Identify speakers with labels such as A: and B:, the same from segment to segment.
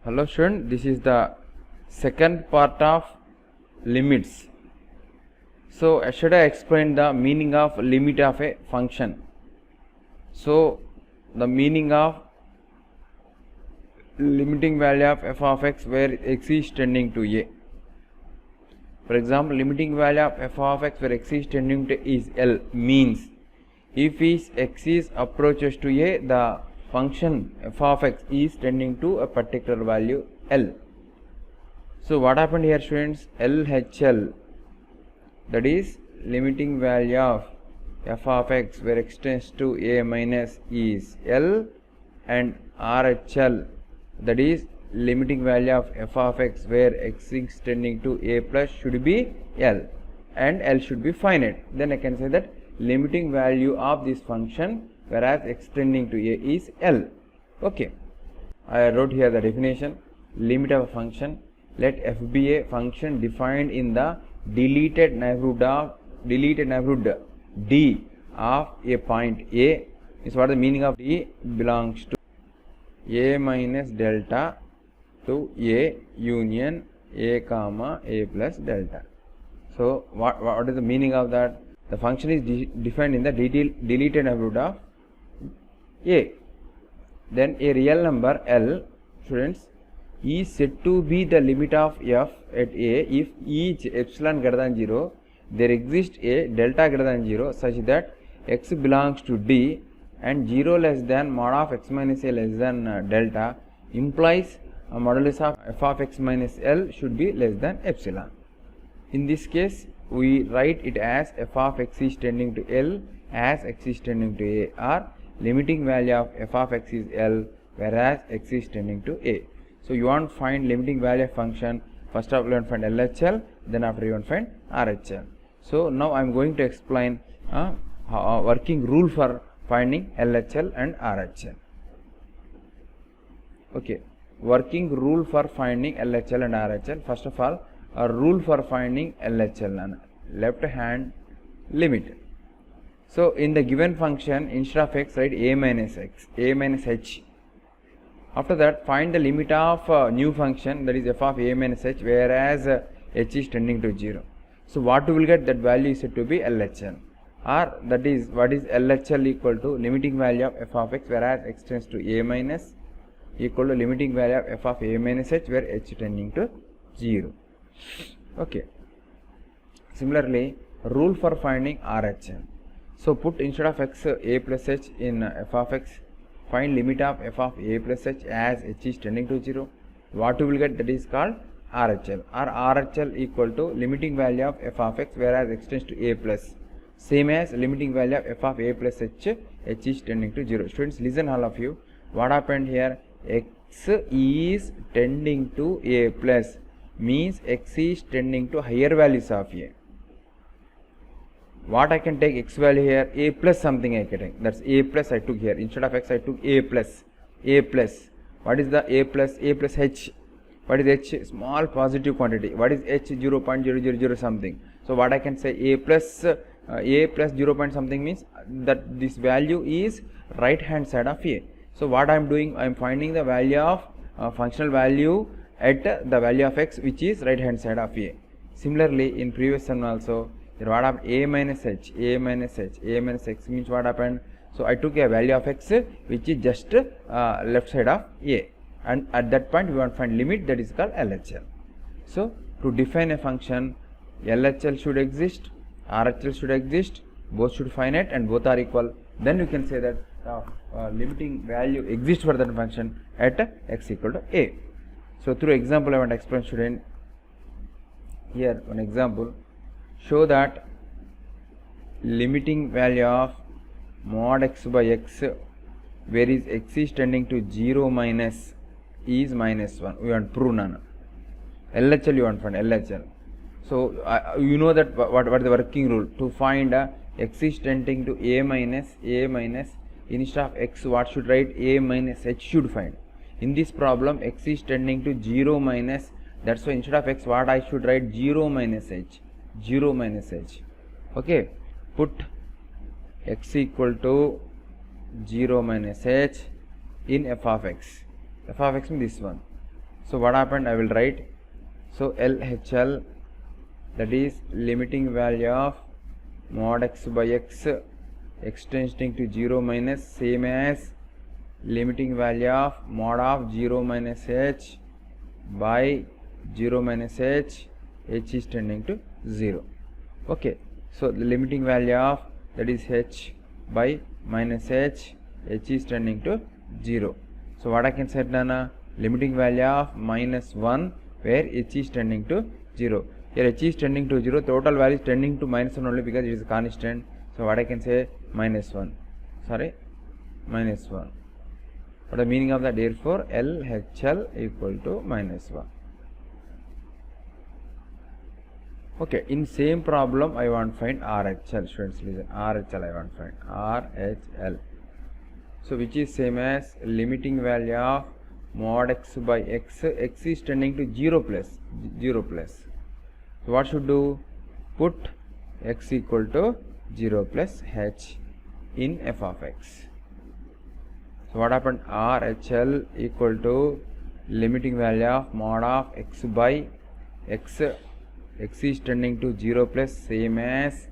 A: Hello student, this is the second part of limits. So yesterday I explained the meaning of limit of a function. So the meaning of limiting value of f of x where x is tending to a. For example, limiting value of f of x where x is tending to is L means if x is approaches to a, the function f of x is tending to a particular value L. So what happened here students? LHL, that is limiting value of f of x where x tends to a minus is L, and RHL, that is limiting value of f of x where x is tending to a plus should be L, and L should be finite. Then I can say that limiting value of this function whereas x tending to a is L. Okay, I wrote here the definition. Limit of a function, let f be a function defined in the deleted neighborhood D of a point A. Is what the meaning of D belongs to a minus delta to a union a comma a plus delta. So what is the meaning of that? The function is defined in the deleted neighborhood of a. Then a real number L, students, is said to be the limit of f at a if each epsilon greater than 0 there exists a delta greater than 0 such that x belongs to D and 0 less than mod of x minus a less than delta implies a modulus of f of x minus L should be less than epsilon. In this case we write it as f of x is tending to L as x is tending to a, or limiting value of f of x is L whereas x is tending to a. So you want to find limiting value of function. First of all you want to find LHL, then after you want to find RHL. So now I am going to explain working rule for finding LHL and RHL. Okay, working rule for finding LHL and RHL. First of all, a rule for finding LHL, left hand limit. So in the given function, instead of x write a minus x, a minus h. After that find the limit of new function, that is f of a minus h, whereas h is tending to 0. So what we will get, that value is said to be LHL, or that is what is LHL equal to limiting value of f of x whereas x tends to a minus equal to limiting value of f of a minus h where h tending to 0. Okay. Similarly, rule for finding RHL. So put instead of x a plus h in f of x, find limit of f of a plus h as h is tending to 0. What we will get, that is called RHL, or RHL equal to limiting value of f of x whereas x tends to a plus, same as limiting value of f of a plus h, h is tending to 0. Students, listen all of you. What happened here? X is tending to a plus means x is tending to higher values of a. What I can take x value here? A plus something I can take. That's a plus I took here. Instead of x I took a plus. A plus. What is the a plus? A plus h. What is h? Small positive quantity. What is h? 0.000 something. So what I can say, a plus 0 point something means that this value is right hand side of a. So what I am doing, I am finding the value of functional value at the value of x which is right hand side of a. Similarly, in previous one also, what happened? A minus h, a minus h, a minus x means what happened? So I took a value of x which is just left side of a, and at that point we want to find limit, that is called LHL. So to define a function, LHL should exist, RHL should exist, both should finite and both are equal. Then you can say that limiting value exists for that function at x equal to a. So through example I want to explain, student. Here one example. Show that limiting value of mod x by x where is x is tending to 0 minus is minus 1. We want to prove none. LHL you want to find LHL. So you know that what is the working rule to find x is tending to a minus instead of x what should write? A minus h should find. In this problem x is tending to 0 minus, that's why instead of x what I should write? 0 minus h. 0 minus h. Okay, put x equal to 0 minus h in f of x. f of x means this one. So what happened, I will write. So LHL, that is limiting value of mod x by x tending to 0 minus, same as limiting value of mod of 0 minus h by 0 minus h is tending to 0. Okay, so the limiting value of, that is h by minus h is tending to 0. So what I can set, Nana, limiting value of minus 1 where h is tending to 0. Here h is tending to 0, total value is tending to minus 1 only because it is a constant. So what I can say, minus 1. Minus 1. What the meaning of that? Therefore LHL equal to minus 1. Okay, in same problem I want to find RHL. Students listen, RHL I want to find RHL. So which is same as limiting value of mod x by x is tending to 0 plus. So what should do? Put x equal to 0 plus h in f of x. So what happened? RHL equal to limiting value of mod of x by x is tending to 0 plus, same as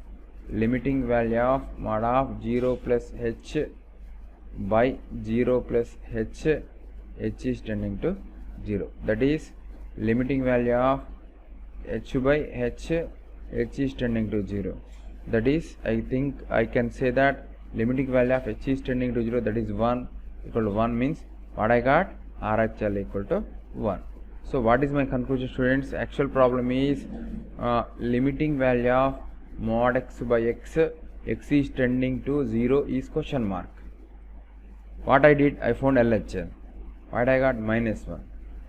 A: limiting value of mod of 0 plus h by 0 plus h is tending to 0. That is limiting value of h by h is tending to 0. That is, I think I can say that limiting value of h is tending to 0, that is 1 equal to 1 means what I got? RHL equal to 1. So what is my conclusion, students? Actual problem is limiting value of mod x by x is tending to 0 is question mark. What I did? I found LHL. What I got? Minus 1.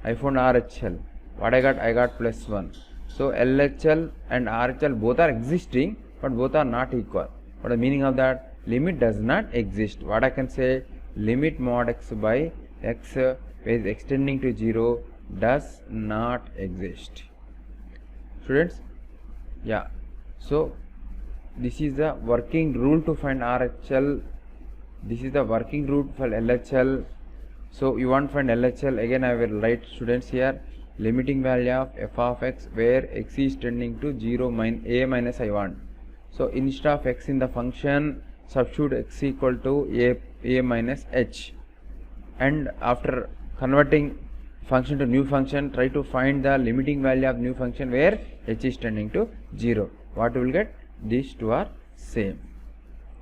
A: I found RHL. What I got? I got plus 1. So LHL and RHL both are existing, but both are not equal. What the meaning of that? Limit does not exist. What I can say? Limit mod x by x is extending to 0 does not exist. Students, yeah, so this is the working rule to find RHL, this is the working rule for LHL. So you want to find LHL, again I will write, students, here limiting value of f of x where x is tending to 0 a minus I want. So instead of x in the function, substitute x equal to a minus h, and after converting function to new function, try to find the limiting value of new function where h is tending to 0. What you will get? These two are same.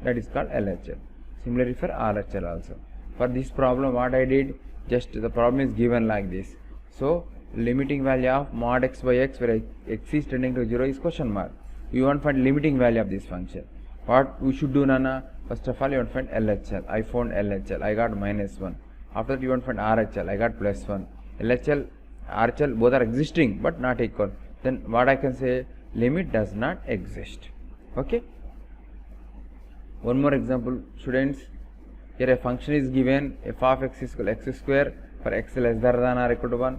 A: That is called LHL. Similarly for RHL also. For this problem, what I did, just the problem is given like this. So limiting value of mod x by x where x is tending to 0 is question mark. You want to find limiting value of this function. What we should do, Nana? First of all, you want to find LHL. I found LHL. I got minus 1. After that, you want to find RHL. I got plus 1. LHL, RHL both are existing but not equal. Then what I can say? Limit does not exist. Okay. One more example, students. Here a function is given, f of x is equal to x square for x less than or equal to 1,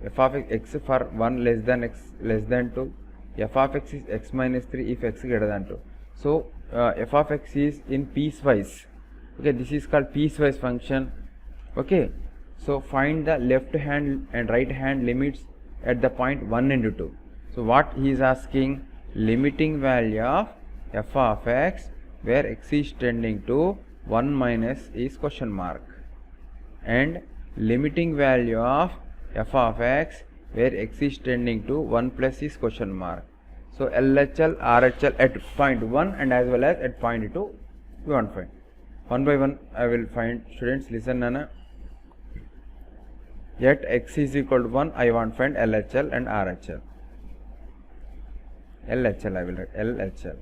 A: f of x for 1 less than x less than 2, f of x is x minus 3 if x greater than 2. So f of x is in piecewise. Okay, this is called piecewise function. Okay, so find the left hand and right hand limits at the point 1 and 2. So what he is asking? Limiting value of f of x where x is tending to 1 minus is question mark, and limiting value of f of x where x is tending to 1 plus is question mark. So LHL, RHL at point 1 and as well as at point 2 we want to find. One by one I will find. Students, listen, Nana. At x is equal to 1, I want to find LHL and RHL. LHL I will write, LHL.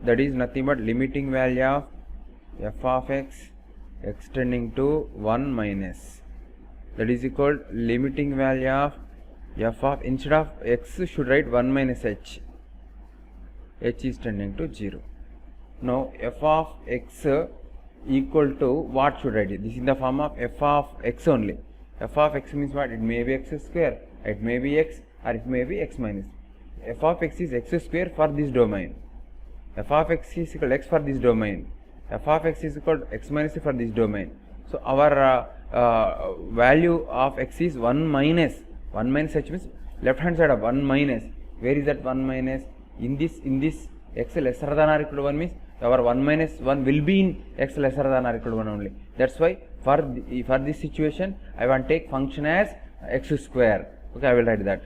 A: That is nothing but limiting value of f of x extending to 1 minus. That is equal to limiting value of f of, instead of x should write 1 minus h. H is tending to 0. Now f of x equal to what should I write? This is in the form of f of x only. F of x means what? It may be x square, it may be x, or it may be x minus. F of x is x square for this domain. F of x is equal to x for this domain. F of x is equal to x minus for this domain. So our value of x is 1 minus h means left hand side of 1 minus. Where is that 1 minus? In this x lesser than or equal to 1 means our 1 minus 1 will be in x lesser than or equal to 1 only. That's why for this situation I want to take function as x square. Okay, I will write that.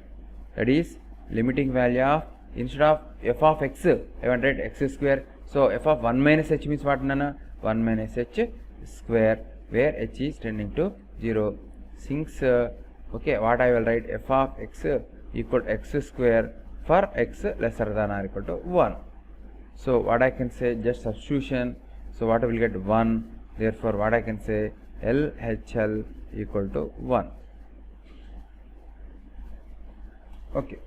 A: That is limiting value of, instead of f of x I want to write x square. So f of 1 minus h means what, nana? 1 minus h square, where h is tending to 0. Since okay, what I will write, f of x equal to x square for x lesser than or equal to 1. So what I can say, just substitution. So what I will get 1. Therefore what I can say, LHL equal to 1. Okay.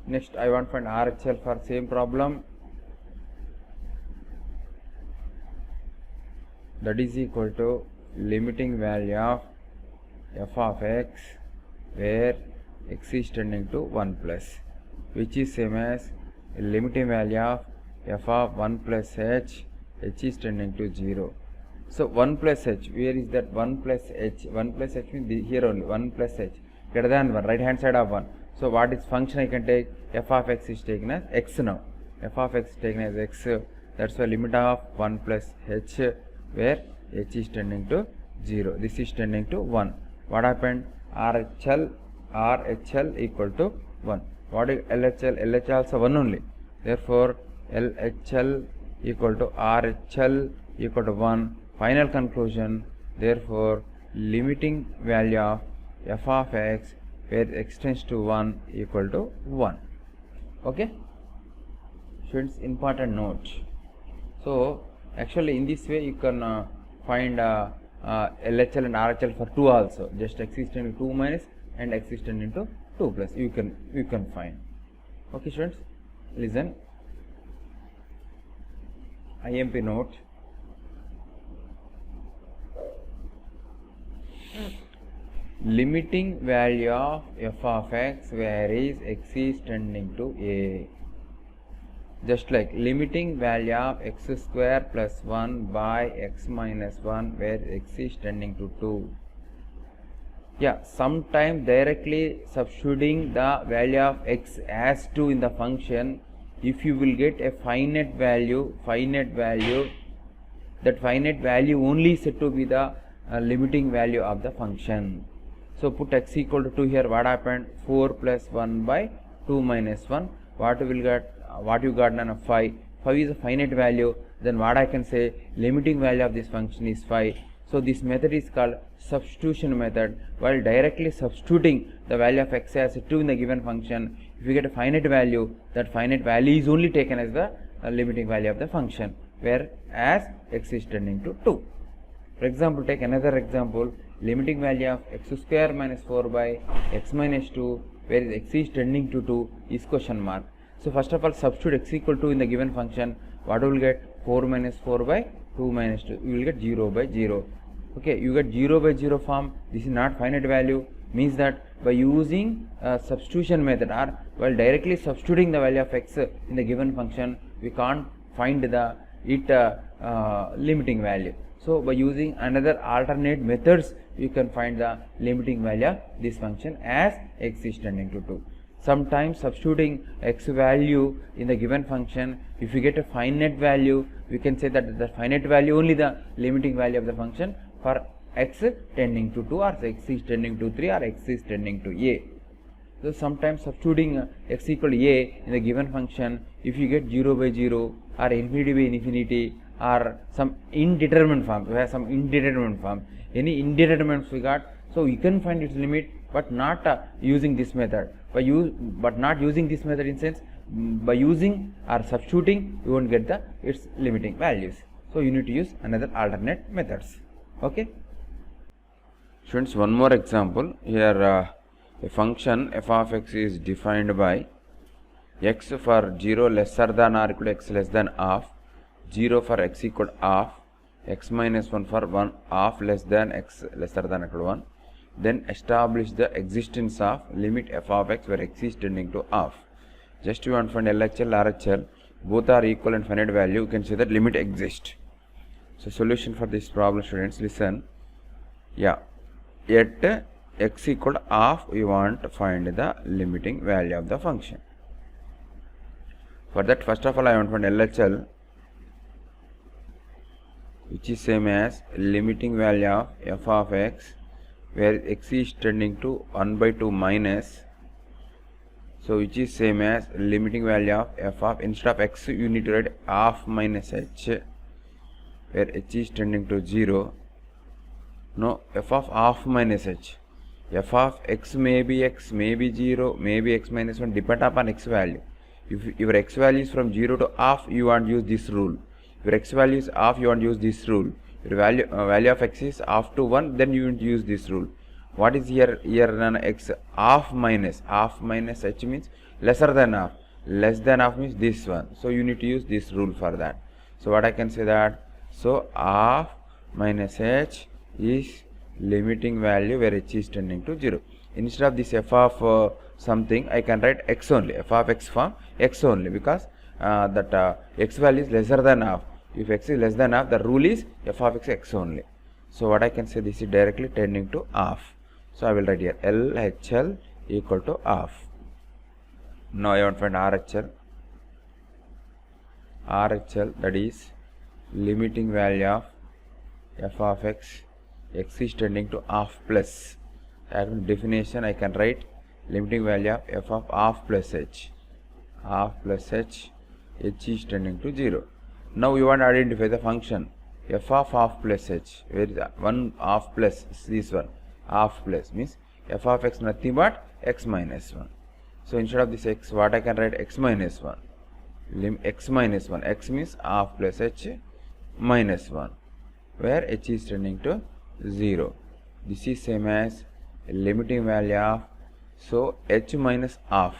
A: Next I want to find RHL for same problem. That is equal to limiting value of f of x where x is tending to 1 plus, which is same as limiting value of f of 1 plus h is tending to 0. So 1 plus h, where is that 1 plus h? 1 plus h means here only, 1 plus h greater than 1, right hand side of 1. So what is function I can take? F of x is taken as x now. F of x is taken as x. That's why limit of 1 plus h where h is tending to 0. This is tending to 1. What happened? RHL equal to 1. What is LHL? LHL also 1 only. Therefore LHL equal to RHL equal to 1. Final conclusion, therefore limiting value of f of x where x tends to 1 equal to 1. Okay, students, important note. So actually in this way you can find LHL and RHL for 2 also, just x is tending to 2 minus and x is tending to 2 plus, you can find. Okay students, listen, IMP note. Limiting value of f of x where is x is tending to a, just like limiting value of x square plus 1 by x minus 1 where x is tending to 2. Yeah, sometimes directly substituting the value of x as 2 in the function, if you will get a finite value, that finite value only is said to be the limiting value of the function. So put x equal to 2 here. What happened? 4 plus 1 by 2 minus 1. What you got? None of 5. 5 is a finite value. Then what I can say? Limiting value of this function is 5. So this method is called substitution method. While directly substituting the value of x as 2 in the given function, if you get a finite value, that finite value is only taken as the limiting value of the function, where as x is tending to 2. For example, take another example. Limiting value of x square minus 4 by x minus 2 where x is tending to 2 is question mark. So first of all substitute x equal to in the given function. What will get? 4 minus 4 by 2 minus 2. You will get 0 by 0. Okay, you get 0 by 0 form. This is not finite value, means that by using substitution method or while directly substituting the value of x in the given function, we can't find the limiting value. So by using another alternate methods, you can find the limiting value of this function as x is tending to 2. Sometimes substituting x value in the given function, if you get a finite value, we can say that the finite value only the limiting value of the function for x tending to 2 or x is tending to 3 or x is tending to a. So sometimes substituting x equal to a in the given function, if you get 0 by 0 or infinity by infinity or some indeterminate form, we have some indeterminate form, any indeterminate we got, so you can find its limit, but not using this method. But not using this method in sense, by using or substituting, you won't get the its limiting values. So you need to use another alternate methods. Okay. Students, one more example. Here a function f of x is defined by x for 0 lesser than or equal to x less than half, 0 for x equal to half, x minus 1 for 1 half less than x lesser than or equal to 1. Then establish the existence of limit f of x where x is tending to half. Just you want to find LHL, RHL, both are equal and finite value, you can say that limit exists. So solution for this problem, students, listen. Yeah, at x equal to half, we want to find the limiting value of the function. For that, first of all, I want to find LHL, which is same as limiting value of f of x, where x is tending to 1 by 2 minus, so which is same as limiting value of f of, instead of x you need to write half minus h, where h is tending to 0. No, f of half minus h, f of x may be 0, maybe x minus 1, depend upon x value. If your x value is from 0 to half, you want to use this rule. If your x value is half, you want to use this rule. Your value of x is half to 1, then you want to use this rule. What is here x half minus h means lesser than half. Less than half means this one. So you need to use this rule for that. So what I can say that, so half minus h is limiting value where h is tending to 0. Instead of this f of something, I can write x only, f of x form x only, because x value is lesser than half. If x is less than half, the rule is f of x only. So what I can say, this is directly tending to half. So I will write here LHL equal to half. Now I want to find RHL. RHL, that is limiting value of f of x, x is tending to half plus. As definition, I can write limiting value of f of half plus h. Half plus h, h is tending to 0. Now you want to identify the function f of half plus h. Where is that? 1 half plus is this one. Half plus means f of x nothing but x minus 1. So instead of this x, what I can write, x minus 1. X minus 1. X means half plus h minus 1, where h is tending to 0. This is same as limiting value of, so h minus half,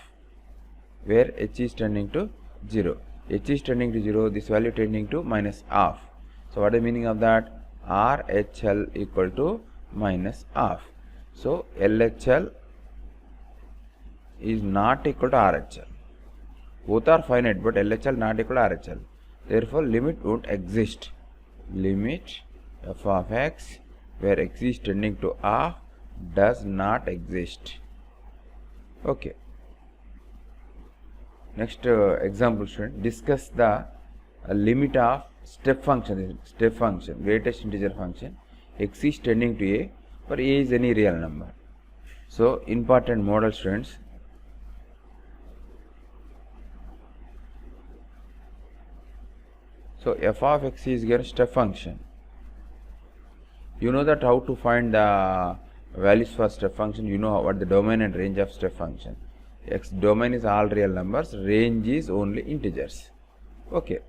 A: where h is tending to 0. H is tending to 0, this value tending to minus half. So what is the meaning of that? RHL equal to minus half. So LHL is not equal to RHL. Both are finite, but LHL not equal to RHL. Therefore, limit won't exist. Limit f of x, where x is tending to half, does not exist. Okay. Next example, student, discuss the limit of step function, greatest integer function, x is tending to a, for a is any real number. So important model, students. So f of x is given step function. You know that how to find the values for step function. You know what the domain and range of step function. X domain is all real numbers, range is only integers. Okay.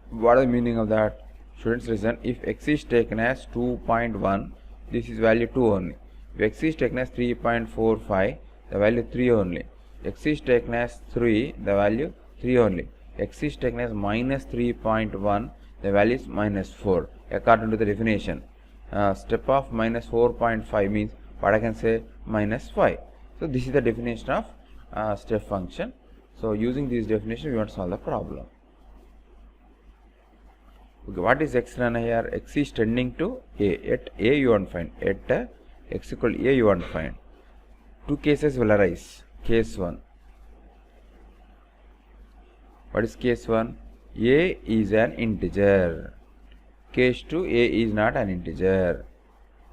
A: What is the meaning of that? Students, listen. If x is taken as 2.1, this is value 2 only. If x is taken as 3.45, the value 3 only. X is taken as 3, the value 3 only. X is taken as minus 3.1, the value is minus 4, according to the definition. Step of minus 4.5 means what I can say, minus 5. So this is the definition of step function. So using this definition, we want to solve the problem. Okay, what is x run here? X is tending to a. At a you want to find. At x equal to a you want to find. Two cases will arise. Case 1. What is case 1? A is an integer. Case 2, a is not an integer.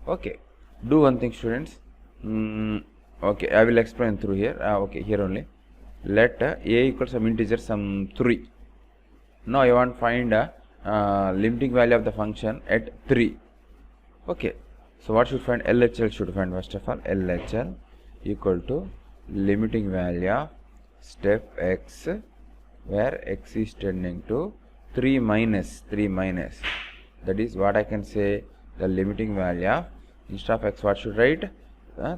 A: Okay. Do one thing, students. Okay, I will explain through here. Okay, here only. Let a equal some integer, some 3. Now I want to find limiting value of the function at 3. Okay. So what should find? LHL should find first of all. LHL equal to limiting value of step x, where x is tending to 3 minus. That is what I can say, the limiting value of, instead of x what should write?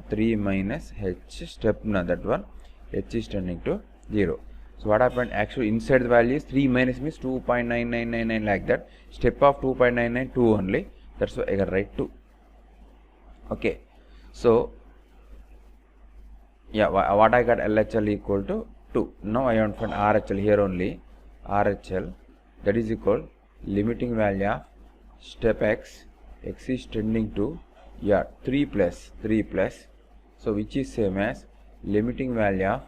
A: 3 minus h step, that one, h is tending to 0. So what happened? Actually inside the value is 3 minus means 2.9999 like that. Step of 2.99, 2 only. That's why I can write 2. Okay. So yeah, what I got, LHL equal to 2. Now I want to find RHL here only. RHL, that is equal limiting value of step x, x is tending to yeah, 3 plus, so which is same as limiting value of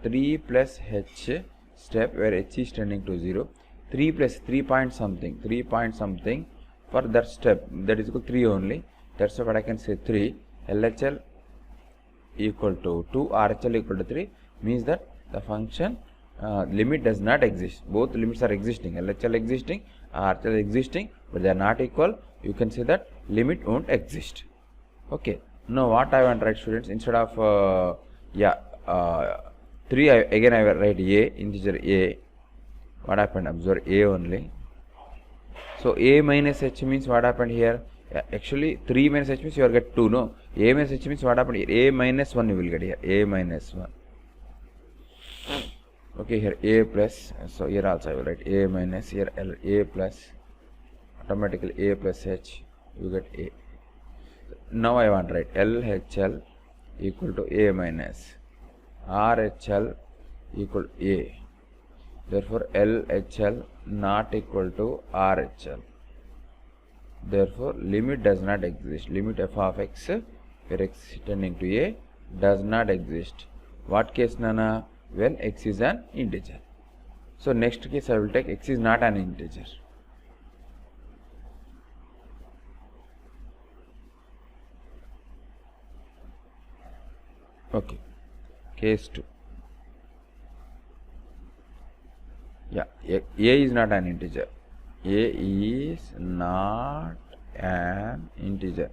A: 3 plus h step where h is tending to 0, 3 plus 3 point something for that step, that is equal to 3 only. That's what I can say 3, LHL equal to 2, RHL equal to 3, means that the function limit does not exist. Both limits are existing, LHL existing, RHL existing, but they are not equal. You can say that limit won't exist. Okay, now what I want to write, students, instead of 3, again I will write a, integer a. What happened? Observe a only. So a minus h means what happened here? Actually 3 minus h means you will get 2, no? A minus h means what happened here? A minus 1 you will get here, a minus 1. Okay, here a plus, so here also I will write a minus, here L, a plus, automatically a plus h, you get a. Now I want to write LHL equal to a minus, RHL equal to a. Therefore LHL not equal to RHL. Therefore limit does not exist. Limit f of x where x tending to a does not exist. What case, Nana? When x is an integer. So next case I will take x is not an integer. Okay, case 2. Yeah, a is not an integer. A is not an integer.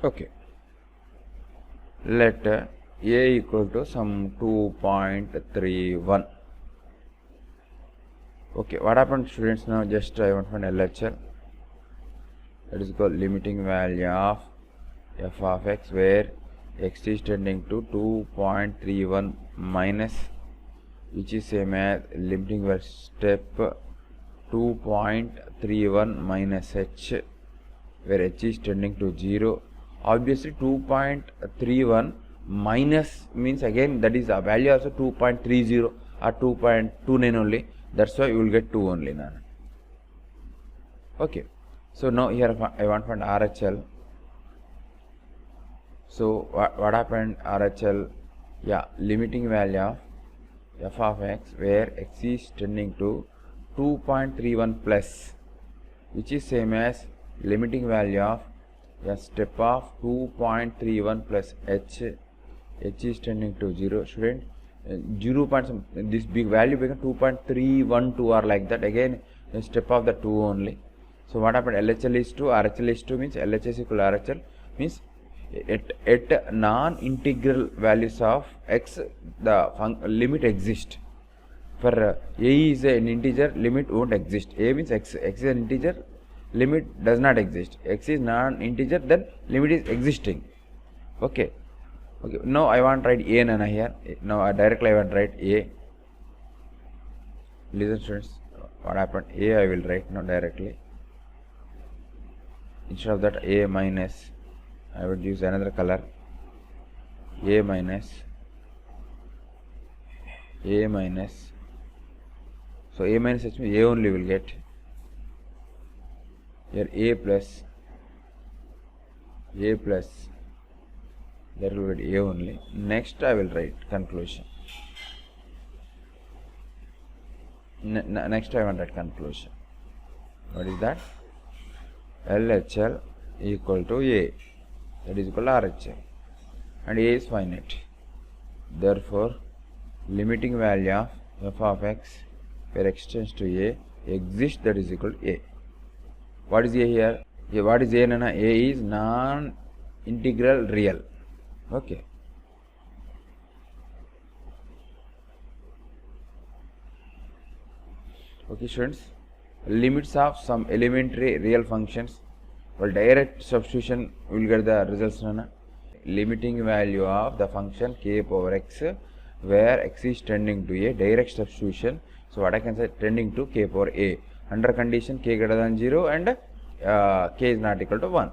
A: Okay, let a equal to some 2.31. Okay, what happened, students? Now just I want to find LHL. That is called limiting value of f of x where x is tending to 2.31 minus, which is same as limiting value step 2.31 minus h where h is tending to 0. Obviously 2.31 minus means again that is a value also 2.30 or 2.29 only. That's why you will get 2 only now. Okay, so now here I want to find RHL. So what happened? RHL, limiting value of f of x where x is tending to 2.31 plus, which is same as limiting value of step of 2.31 plus h is tending to 0. Student, 0 point some, this big value become 2.312 or like that, again step of the 2 only. So what happened? LHL is 2, RHL is 2, means LHS equal to RHL, means at non-integral values of x the limit exists. For a is an integer, limit won't exist. A means x is an integer, limit does not exist. X is non-integer, then limit is existing. Okay, now I want to write a nana here. Now directly I want to write a. Listen, students, what happened? A I will write now directly. Instead of that a minus, I would use another color. A minus. So a minus h means a only will get. Here a plus, that will get a only. Next I will write conclusion. Next I want that conclusion. What is that? LHL equal to a, that is equal to RHL, and a is finite. Therefore limiting value of f of x where x tends to a exists, that is equal to a. What is a here? What is a, nana? A is non-integral real. Okay, students, limits of some elementary real functions, well, direct substitution will get the results, nana. Limiting value of the function k power x where x is tending to a, direct substitution. So what I can say, tending to k power a under condition k greater than 0 and k is not equal to 1.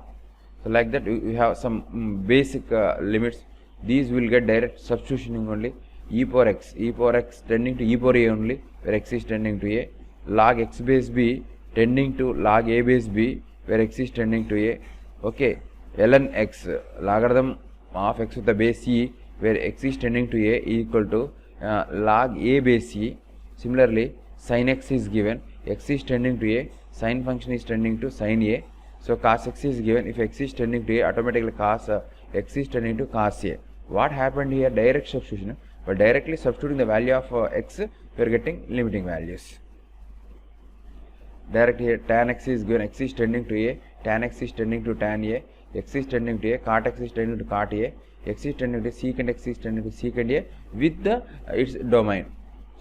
A: So like that we have some basic limits. These will get direct substitution only. e power x tending to e power a only, where x is tending to a. Log x base b tending to log a base b, where x is tending to a. Okay, ln x, logarithm of x with the base e, where x is tending to a, equal to log a base e. Similarly, sin x is given, x is tending to a, sin function is tending to sin a. So cos x is given, if x is tending to a, automatically cos x is tending to cos a. What happened here? Direct substitution. But directly substituting the value of x, we are getting limiting values. Directly here, tan x is given, x is tending to a, tan x is tending to tan a, x is tending to a, cot x is tending to cot a, x is tending to secant x is tending to secant a with the its domain.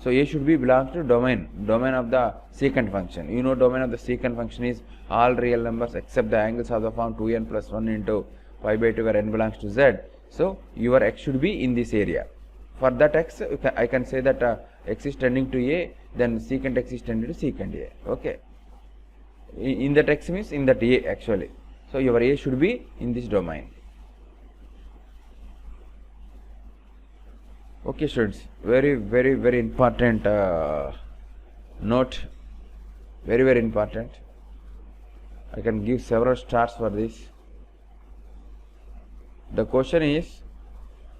A: So a should be belongs to domain of the secant function. You know, domain of the secant function is all real numbers except the angles of the form 2n plus 1 into pi by 2 where n belongs to z. So your x should be in this area. For that x, I can say that x is tending to a, then secant x is tending to secant a. Okay. In that x means in that a actually. So your a should be in this domain. Okay students, very important note, very important. I can give several stars for this. The question is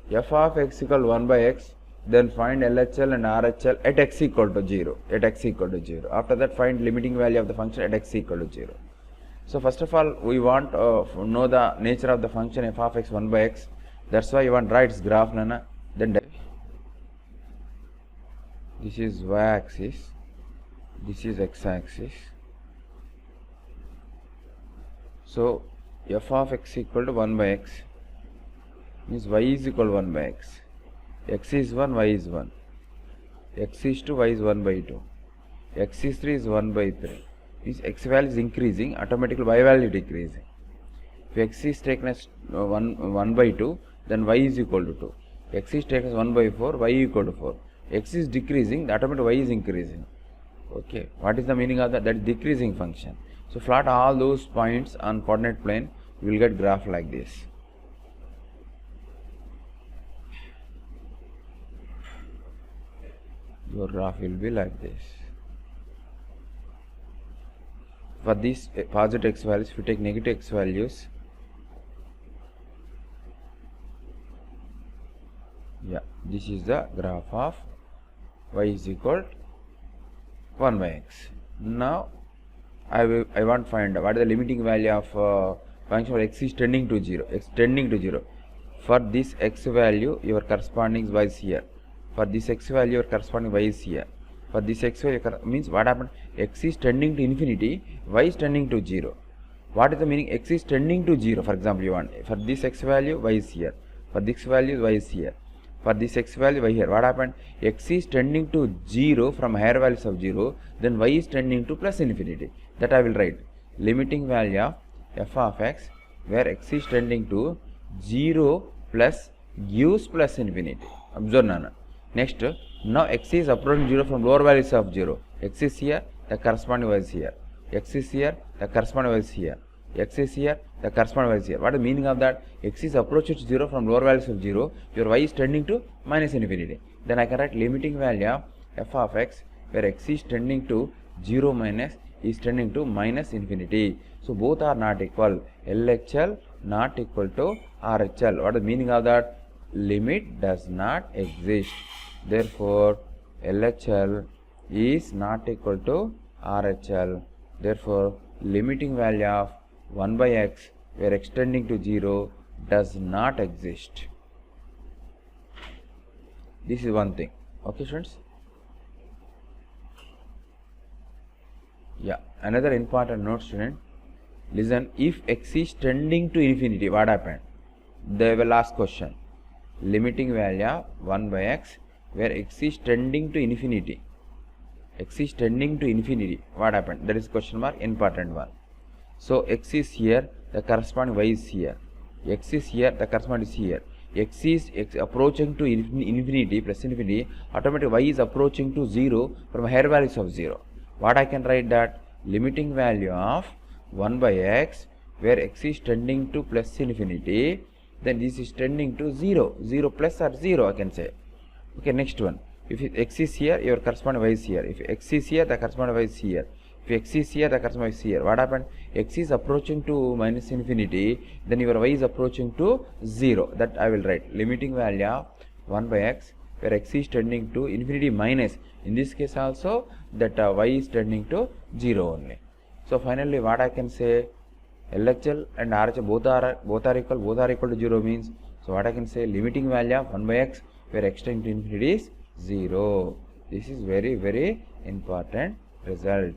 A: f of x equal 1 by x, then find LHL and RHL at x equal to 0. After that, find limiting value of the function at x equal to 0. So first of all, we want to know the nature of the function f of x 1 by x. That's why you want to write its graph, Nana. Then this is y-axis, this is x-axis. So f of x equal to 1 by x means y is equal to 1 by x. X is 1, y is 1. X is 2, y is 1 by 2. X is 3 is 1 by 3. Means x value is increasing, automatically y value is decreasing. If x is taken as 1 by 2, then y is equal to 2. X is taken as 1 by 4, y is equal to 4. X is decreasing, the automatic y is increasing. Okay, what is the meaning of that? That is decreasing function. So plot all those points on coordinate plane, you will get graph like this. Your graph will be like this. For these positive x values, if you take negative x values, this is the graph of y is equal to 1 by x. Now I want to find what is the limiting value of function of x is tending to 0. X tending to 0. For this x value, your corresponding y is here. For this x value, your corresponding y is here. For this x value, means what happened? X is tending to infinity, y is tending to 0. What is the meaning? X is tending to 0. For example, you want for this x value, y is here. For this value, y is here. For this x value, y here. What happened? X is tending to 0 from higher values of 0, then y is tending to plus infinity. That I will write. Limiting value of f of x, where x is tending to 0 plus gives plus infinity. Observe, Nana. Next, now x is approaching 0 from lower values of 0. X is here, the corresponding y is here. X is here, the corresponding y is here. X is here, the corresponding y is here. What is the meaning of that? X is approaching 0 from lower values of 0. Your y is tending to minus infinity. Then I can write limiting value of f of x, where x is tending to 0 minus is tending to minus infinity. So both are not equal. LHL not equal to RHL. What is the meaning of that? Limit does not exist. Therefore, LHL is not equal to RHL. Therefore, limiting value of 1 by x, where x tending to 0, does not exist. This is one thing. Okay, students? Another important note, student. Listen, if x is tending to infinity, what happened? The last question. Limiting value of 1 by x, where x is tending to infinity. X is tending to infinity. What happened? That is question mark, important one. So x is here, the corresponding y is here. X is here, the corresponding is here. X is approaching to infinity plus infinity. Automatically y is approaching to 0 from higher values of 0. What I can write that? Limiting value of 1 by x, where x is tending to plus infinity, then this is tending to 0. 0 plus or 0 I can say. Okay, next one. If x is here, your corresponding y is here. If x is here, the corresponding y is here. If x is here, the corresponding y is here. What happened? X is approaching to minus infinity, then your y is approaching to 0. That I will write. Limiting value of 1 by x, where x is tending to infinity minus. In this case also, that y is tending to 0 only. So finally, what I can say, LHL and RHL both are equal to 0 means. So what I can say, limiting value of 1 by x, where x tending to infinity is 0. This is very important result.